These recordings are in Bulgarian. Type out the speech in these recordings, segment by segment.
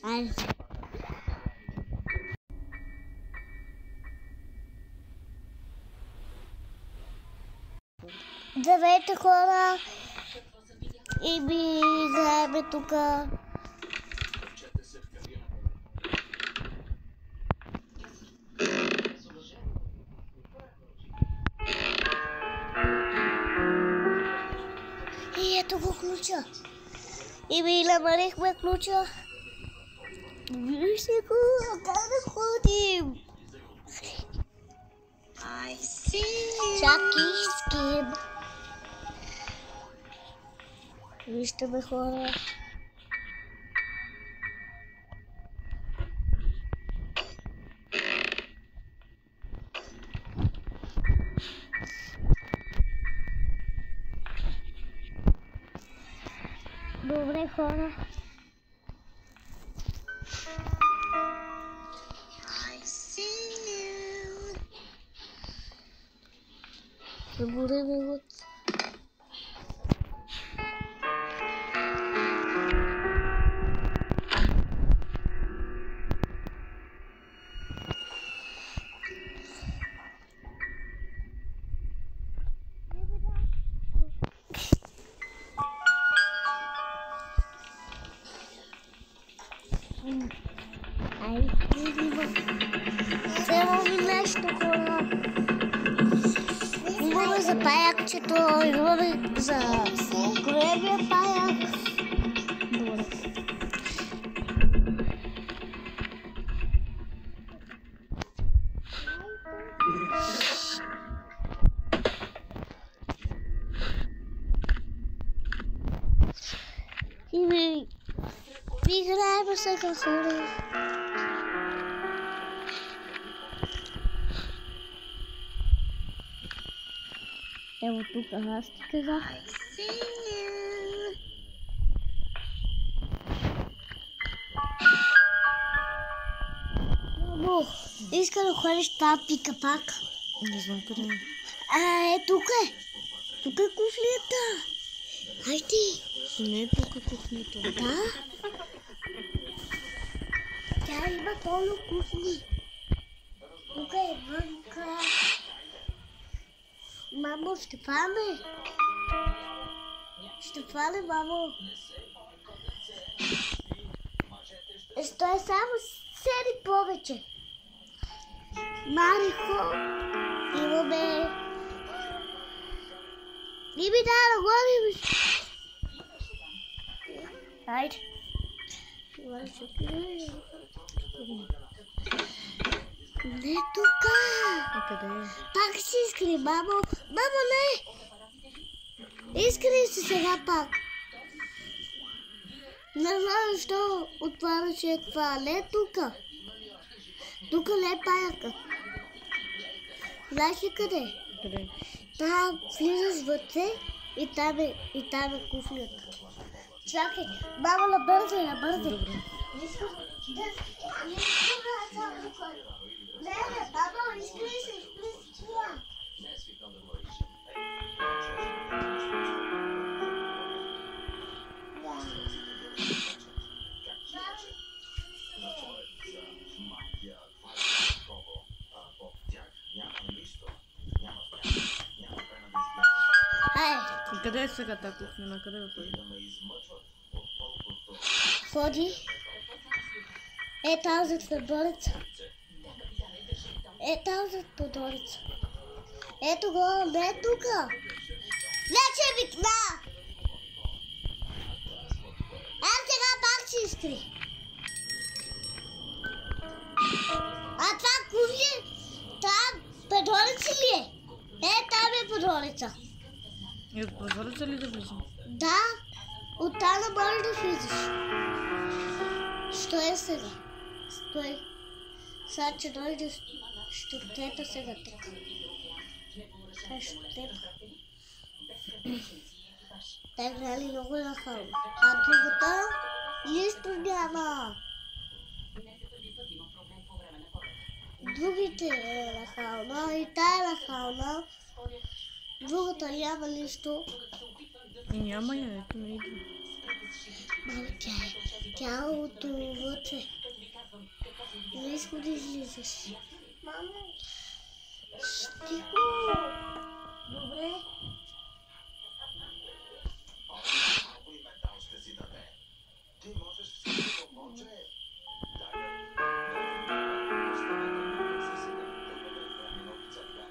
Айде. Здравейте, хора! И ми играеме тука. И ето го ключа. И ми намерихме ключа. Вижте го, как да ходим. Чаки ским. Вижте ме, хора. Добре, хора. Събудеме го. Взема ми нещо, хора. Имаме за паякчето, имаме за големия паяк. Добре. И ми играем сега, хора. Ево тук, аз ти казах. Мамо, иска да ходиш тази пика пак? Не знам къде е. Тук е. Тук е кухнята. Хайде. Не е тук кухнята. Да. Тя има пълно кухни. Тук е вънка. Мамо, ще фане. Ще фане, мамо. Ще е само седи повече. Марико, имаме. Не ми да говорим. Хайде. Не тука. А къде е? Пак си искри, мамо. Мамо, не! Искри си сега пак. Не знам защо отваряше това. Не тука. Тука не е паяка. Знаеш ли къде? Къде? Там влизаш вътре и там е кухнята. Чакай, мамо, набързай. Добре. Не, мамо, искри се, това. Къде е сега тази кухня? На къде да ходи? Ходи. Е там зад прозореца. Е там зад прозореца. Ето го, не е тука. Не, че викна. Сега пак си изкри. А това кухня, там прозореца ли е? Там е прозореца. И от прозореца ли да влизам? Да, оттам не можеш да влизаш. Що е сега? Стой. Сега, че дойде щуртета сега тук. Това щуртета. Те играли много на халма. А другата нищо няма. Другите е на халма и тая е на халма. Другата няма нищо. И няма я, ето не идва. Мамо, Тялото вътре. Не искам да излизаш. Мамо. Тихо. Добре.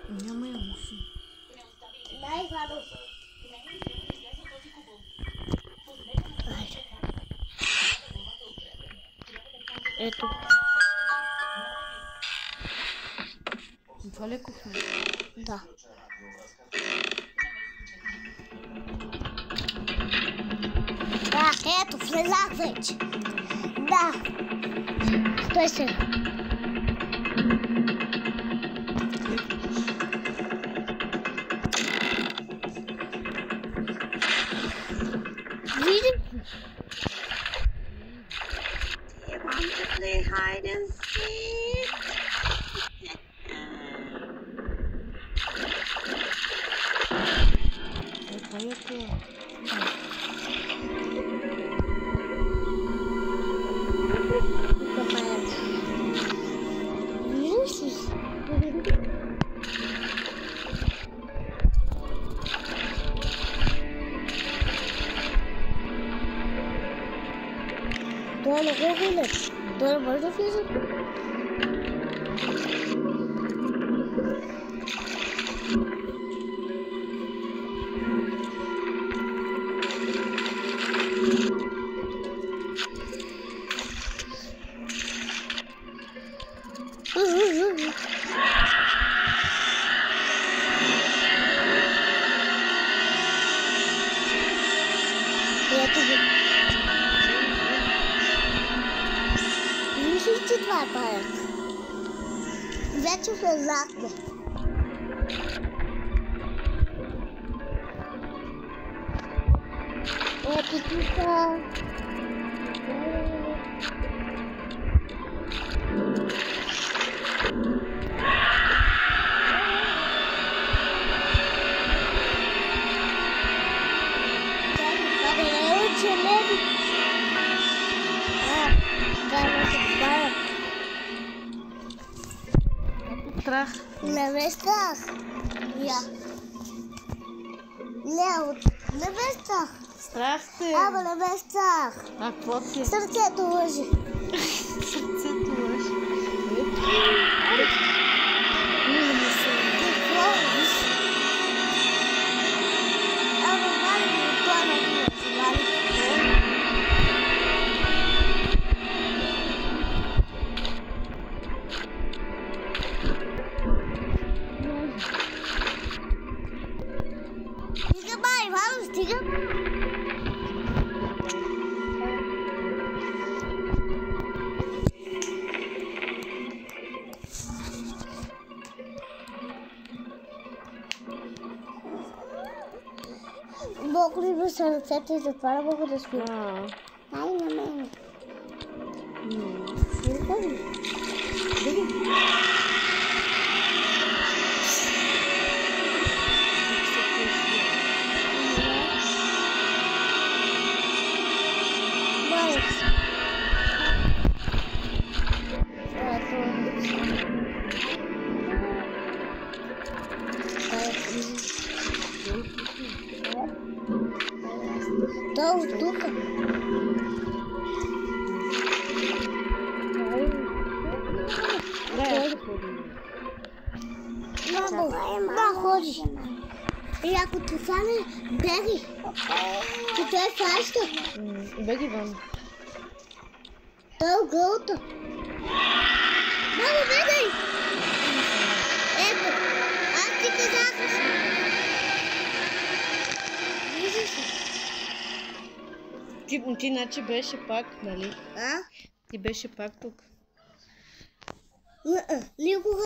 Няма я муси. Дай, Вадо. Ето. Това ли е кухня? Да. Да, ето, влезах вече. Да. Стой се. Видим. You want to play hide and seek? Това ли е това? Виждаш ли? Това не го влез. Това не може да влезе. Ето го. Мислиш, че това е парк? Вече влезахме. Ето тук. Страх. Не ме страх. Я. Лео, не ме страх. Страх те. Ама не ме страх. А, какво ти е? Сърцето лъжи. Сърцето лъжи. Какво? Ама мали ми това не ми Стига, бай, Ивано, стига. Много ли би сърцето и затова не мога да спи? Ай, на мене. Долу тук. Мамо, да ходи. И ако ти фане, беги. Ти той фаща. Беги вън. Той е гълта. Мамо, бегай! Ето, аз ти казах. Виждаш ли? Ти иначе беше пак, нали? А? Ти беше пак тук. Никога.